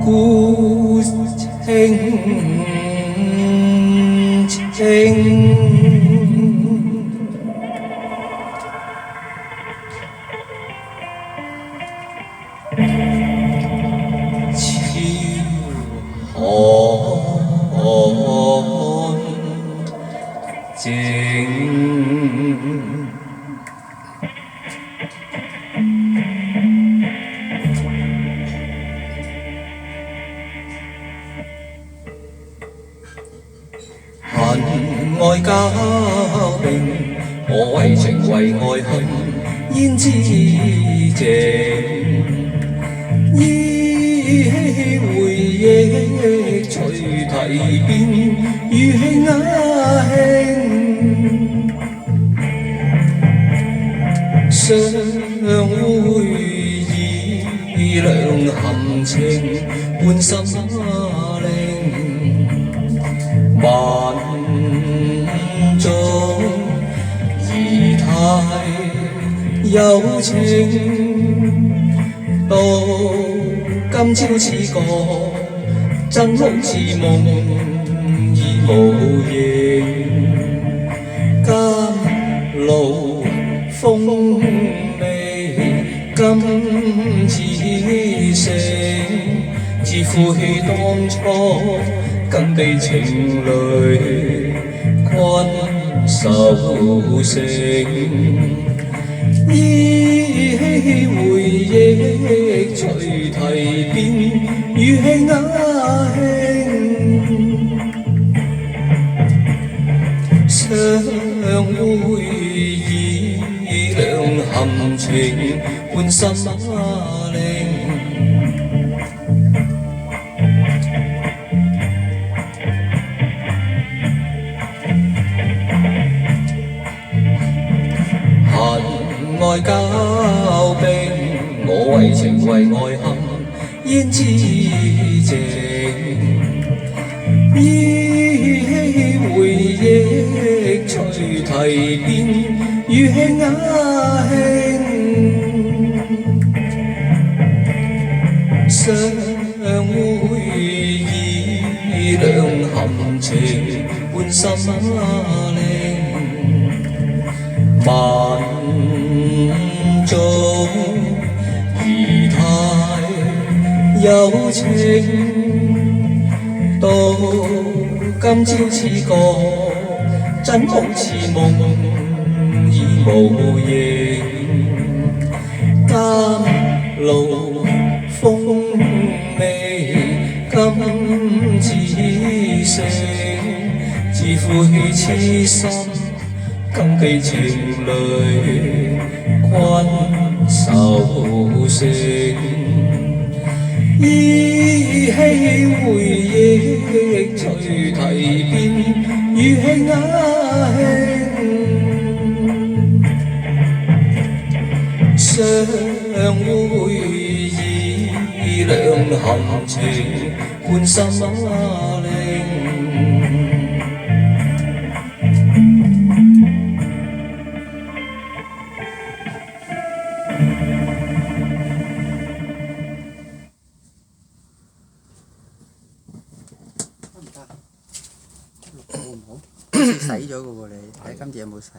古情情。潮寒靜，恨愛交並，我為情為愛恨焉知靜？依稀回憶隨提變，語氣啞輕。相會意兩含情，半心靈。萬種儀態有情，到今朝似個真夢似夢已無形，甘露風味今似成，自負氣當初更被情淚困愁成。依稀回憶隨提變，語氣啞輕。相會意兩含情，半心靈。愛交並，我為情為愛恨焉知靜？依稀回憶隨提變，語氣啞輕。相會意兩含情，半心靈。萬種儀態有情，到今朝似個真夢似夢已無形，甘露風味今似成，自負痴心更被情淚困愁成。依稀回憶隨提變，語氣啞輕。相會意兩含情，半心靈。錄好唔好？洗咗嘅喎你，睇今次有冇洗？